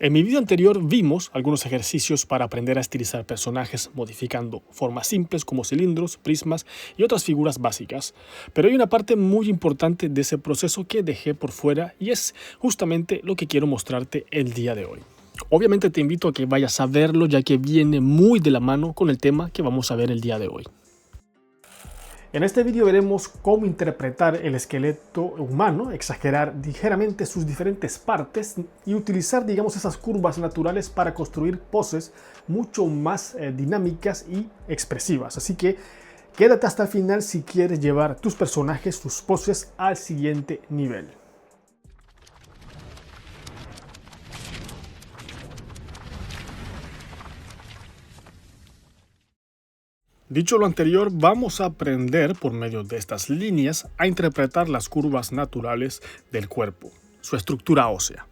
En mi video anterior vimos algunos ejercicios para aprender a estilizar personajes modificando formas simples como cilindros, prismas y otras figuras básicas. Pero hay una parte muy importante de ese proceso que dejé por fuera y es justamente lo que quiero mostrarte el día de hoy. Obviamente te invito a que vayas a verlo ya que viene muy de la mano con el tema que vamos a ver el día de hoy. En este vídeo veremos cómo interpretar el esqueleto humano, exagerar ligeramente sus diferentes partes y utilizar, esas curvas naturales para construir poses mucho más dinámicas y expresivas. Así que quédate hasta el final si quieres llevar tus personajes, sus poses al siguiente nivel. Dicho lo anterior, vamos a aprender por medio de estas líneas a interpretar las curvas naturales del cuerpo, su estructura ósea.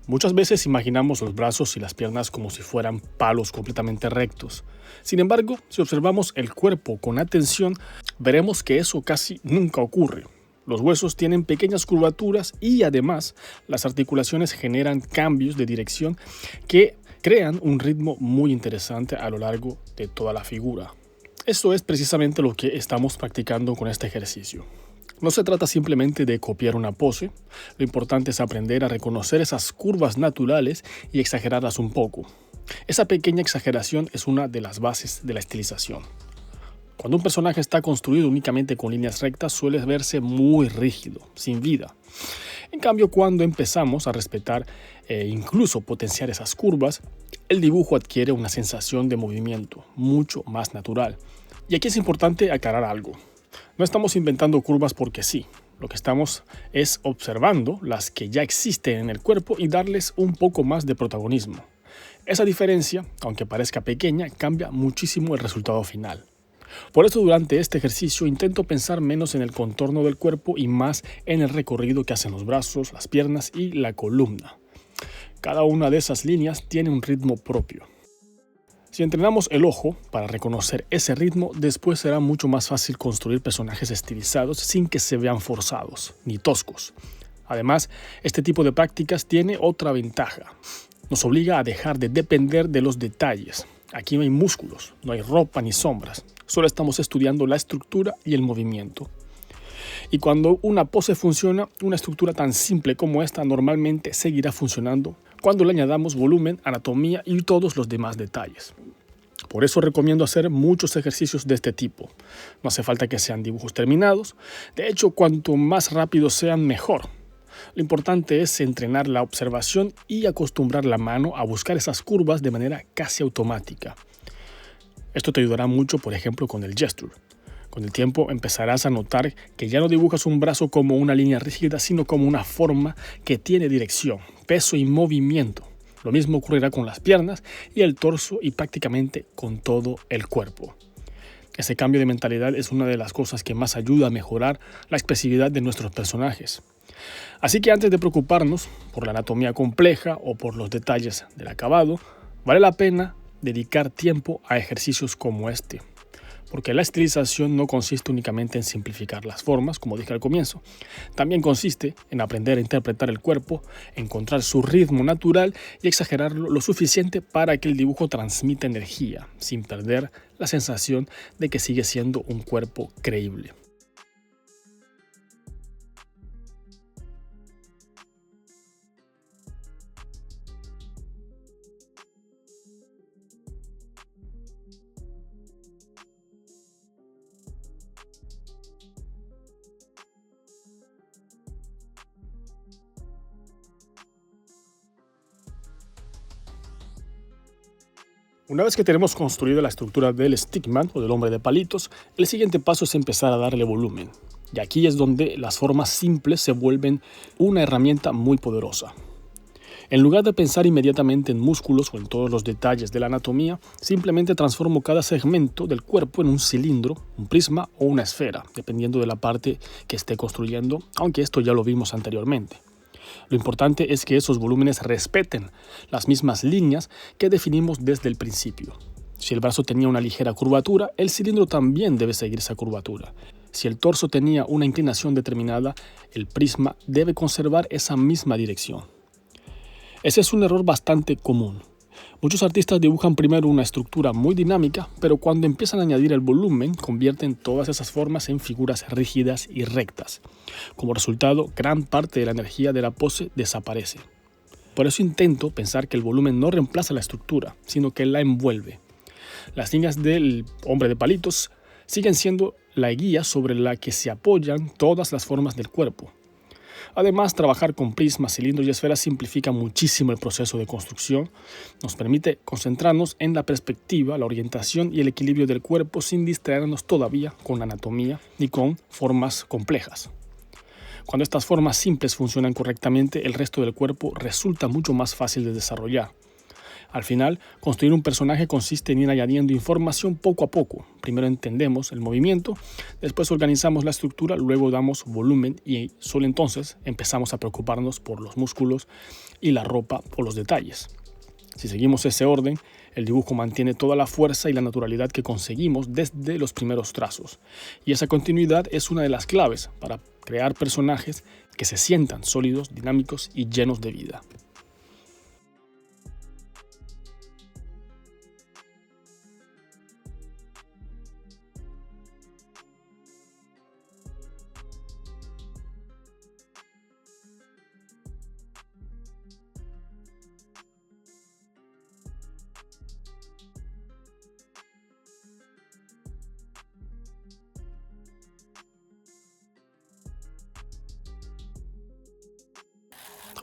Muchas veces imaginamos los brazos y las piernas como si fueran palos completamente rectos. Sin embargo, si observamos el cuerpo con atención, veremos que eso casi nunca ocurre. Los huesos tienen pequeñas curvaturas y además las articulaciones generan cambios de dirección que crean un ritmo muy interesante a lo largo de toda la figura. Esto es precisamente lo que estamos practicando con este ejercicio. No se trata simplemente de copiar una pose, lo importante es aprender a reconocer esas curvas naturales y exagerarlas un poco. Esa pequeña exageración es una de las bases de la estilización. Cuando un personaje está construido únicamente con líneas rectas suele verse muy rígido, sin vida. En cambio, cuando empezamos a respetar e incluso potenciar esas curvas, el dibujo adquiere una sensación de movimiento mucho más natural. Y aquí es importante aclarar algo. No estamos inventando curvas porque sí. Lo que estamos es observando las que ya existen en el cuerpo y darles un poco más de protagonismo. Esa diferencia, aunque parezca pequeña, cambia muchísimo el resultado final. Por eso durante este ejercicio intento pensar menos en el contorno del cuerpo y más en el recorrido que hacen los brazos, las piernas y la columna. Cada una de esas líneas tiene un ritmo propio. Si entrenamos el ojo para reconocer ese ritmo, después será mucho más fácil construir personajes estilizados sin que se vean forzados ni toscos. Además, este tipo de prácticas tiene otra ventaja. Nos obliga a dejar de depender de los detalles. Aquí no hay músculos, no hay ropa ni sombras. Solo estamos estudiando la estructura y el movimiento. Y cuando una pose funciona, una estructura tan simple como esta normalmente seguirá funcionando cuando le añadamos volumen, anatomía y todos los demás detalles. Por eso recomiendo hacer muchos ejercicios de este tipo. No hace falta que sean dibujos terminados. De hecho, cuanto más rápidos sean, mejor. Lo importante es entrenar la observación y acostumbrar la mano a buscar esas curvas de manera casi automática. Esto te ayudará mucho, por ejemplo, con el gesture. Con el tiempo empezarás a notar que ya no dibujas un brazo como una línea rígida, sino como una forma que tiene dirección, peso y movimiento. Lo mismo ocurrirá con las piernas y el torso y prácticamente con todo el cuerpo. Ese cambio de mentalidad es una de las cosas que más ayuda a mejorar la expresividad de nuestros personajes. Así que antes de preocuparnos por la anatomía compleja o por los detalles del acabado, vale la pena dedicar tiempo a ejercicios como este. Porque la estilización no consiste únicamente en simplificar las formas, como dije al comienzo. También consiste en aprender a interpretar el cuerpo, encontrar su ritmo natural y exagerarlo lo suficiente para que el dibujo transmita energía, sin perder la sensación de que sigue siendo un cuerpo creíble. Una vez que tenemos construida la estructura del stickman o del hombre de palitos, el siguiente paso es empezar a darle volumen. Y aquí es donde las formas simples se vuelven una herramienta muy poderosa. En lugar de pensar inmediatamente en músculos o en todos los detalles de la anatomía, simplemente transformo cada segmento del cuerpo en un cilindro, un prisma o una esfera, dependiendo de la parte que esté construyendo, aunque esto ya lo vimos anteriormente. Lo importante es que esos volúmenes respeten las mismas líneas que definimos desde el principio. Si el brazo tenía una ligera curvatura, el cilindro también debe seguir esa curvatura. Si el torso tenía una inclinación determinada, el prisma debe conservar esa misma dirección. Ese es un error bastante común. Muchos artistas dibujan primero una estructura muy dinámica, pero cuando empiezan a añadir el volumen, convierten todas esas formas en figuras rígidas y rectas. Como resultado, gran parte de la energía de la pose desaparece. Por eso intento pensar que el volumen no reemplaza la estructura, sino que la envuelve. Las líneas del hombre de palitos siguen siendo la guía sobre la que se apoyan todas las formas del cuerpo. Además, trabajar con prismas, cilindros y esferas simplifica muchísimo el proceso de construcción. Nos permite concentrarnos en la perspectiva, la orientación y el equilibrio del cuerpo sin distraernos todavía con la anatomía ni con formas complejas. Cuando estas formas simples funcionan correctamente, el resto del cuerpo resulta mucho más fácil de desarrollar. Al final, construir un personaje consiste en ir añadiendo información poco a poco. Primero entendemos el movimiento, después organizamos la estructura, luego damos volumen y solo entonces empezamos a preocuparnos por los músculos y la ropa o los detalles. Si seguimos ese orden, el dibujo mantiene toda la fuerza y la naturalidad que conseguimos desde los primeros trazos. Y esa continuidad es una de las claves para crear personajes que se sientan sólidos, dinámicos y llenos de vida.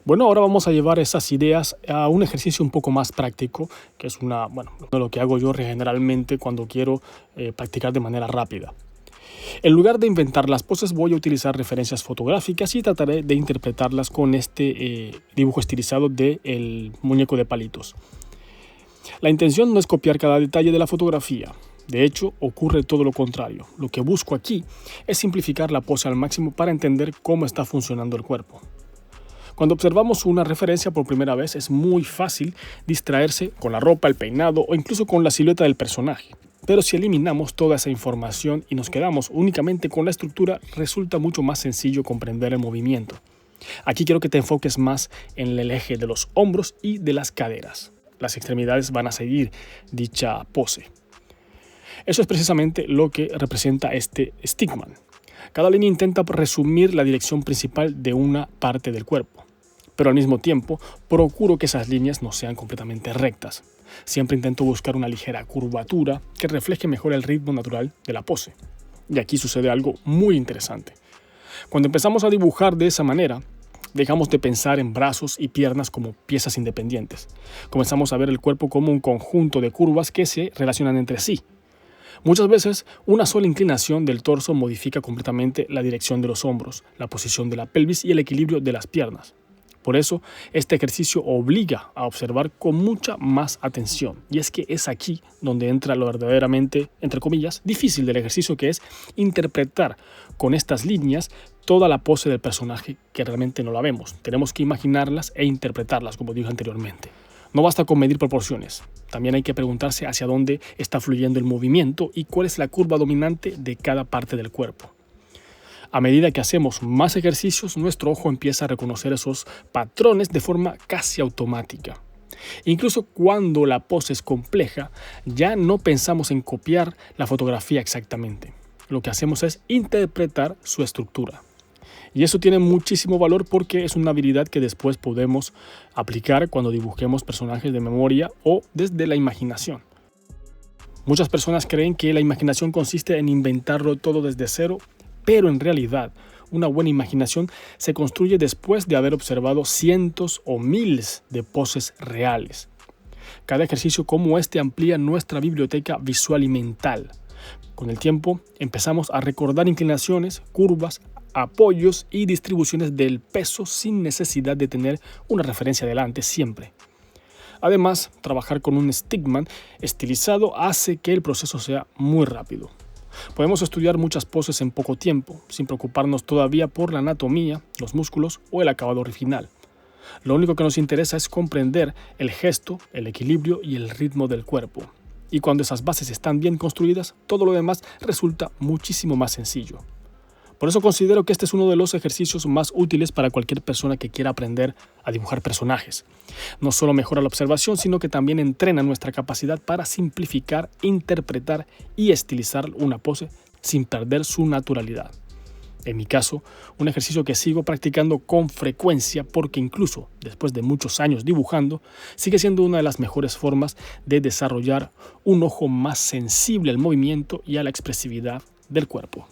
Bueno, ahora vamos a llevar esas ideas a un ejercicio un poco más práctico, que es lo que hago yo generalmente cuando quiero practicar de manera rápida. En lugar de inventar las poses, voy a utilizar referencias fotográficas y trataré de interpretarlas con este dibujo estilizado del muñeco de palitos. La intención no es copiar cada detalle de la fotografía. De hecho, ocurre todo lo contrario. Lo que busco aquí es simplificar la pose al máximo para entender cómo está funcionando el cuerpo. Cuando observamos una referencia por primera vez, es muy fácil distraerse con la ropa, el peinado o incluso con la silueta del personaje. Pero si eliminamos toda esa información y nos quedamos únicamente con la estructura, resulta mucho más sencillo comprender el movimiento. Aquí quiero que te enfoques más en el eje de los hombros y de las caderas. Las extremidades van a seguir dicha pose. Eso es precisamente lo que representa este stickman. Cada línea intenta resumir la dirección principal de una parte del cuerpo, pero al mismo tiempo procuro que esas líneas no sean completamente rectas. Siempre intento buscar una ligera curvatura que refleje mejor el ritmo natural de la pose. Y aquí sucede algo muy interesante. Cuando empezamos a dibujar de esa manera, dejamos de pensar en brazos y piernas como piezas independientes. Comenzamos a ver el cuerpo como un conjunto de curvas que se relacionan entre sí. Muchas veces, una sola inclinación del torso modifica completamente la dirección de los hombros, la posición de la pelvis y el equilibrio de las piernas. Por eso, este ejercicio obliga a observar con mucha más atención. Y es que es aquí donde entra lo verdaderamente, entre comillas, difícil del ejercicio, que es interpretar con estas líneas toda la pose del personaje que realmente no la vemos. Tenemos que imaginarlas e interpretarlas, como dije anteriormente. No basta con medir proporciones. También hay que preguntarse hacia dónde está fluyendo el movimiento y cuál es la curva dominante de cada parte del cuerpo. A medida que hacemos más ejercicios, nuestro ojo empieza a reconocer esos patrones de forma casi automática. Incluso cuando la pose es compleja, ya no pensamos en copiar la fotografía exactamente. Lo que hacemos es interpretar su estructura. Y eso tiene muchísimo valor porque es una habilidad que después podemos aplicar cuando dibujemos personajes de memoria o desde la imaginación. Muchas personas creen que la imaginación consiste en inventarlo todo desde cero, pero en realidad una buena imaginación se construye después de haber observado cientos o miles de poses reales. Cada ejercicio como este amplía nuestra biblioteca visual y mental. Con el tiempo empezamos a recordar inclinaciones, curvas, apoyos y distribuciones del peso sin necesidad de tener una referencia delante siempre. Además, trabajar con un stickman estilizado hace que el proceso sea muy rápido. Podemos estudiar muchas poses en poco tiempo, sin preocuparnos todavía por la anatomía, los músculos o el acabado final. Lo único que nos interesa es comprender el gesto, el equilibrio y el ritmo del cuerpo. Y cuando esas bases están bien construidas, todo lo demás resulta muchísimo más sencillo. Por eso considero que este es uno de los ejercicios más útiles para cualquier persona que quiera aprender a dibujar personajes. No solo mejora la observación, sino que también entrena nuestra capacidad para simplificar, interpretar y estilizar una pose sin perder su naturalidad. En mi caso, un ejercicio que sigo practicando con frecuencia porque incluso después de muchos años dibujando, sigue siendo una de las mejores formas de desarrollar un ojo más sensible al movimiento y a la expresividad del cuerpo.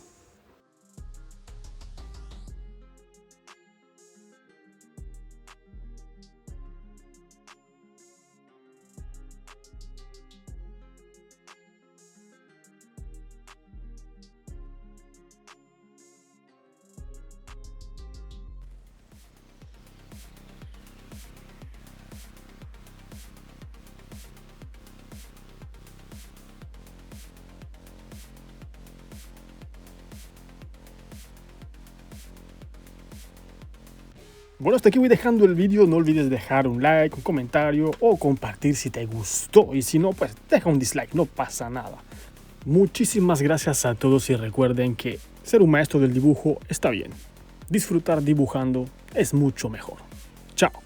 Bueno, hasta aquí voy dejando el vídeo. No olvides dejar un like, un comentario o compartir si te gustó. Y si no, pues deja un dislike, no pasa nada. Muchísimas gracias a todos y recuerden que ser un maestro del dibujo está bien. Disfrutar dibujando es mucho mejor. Chao.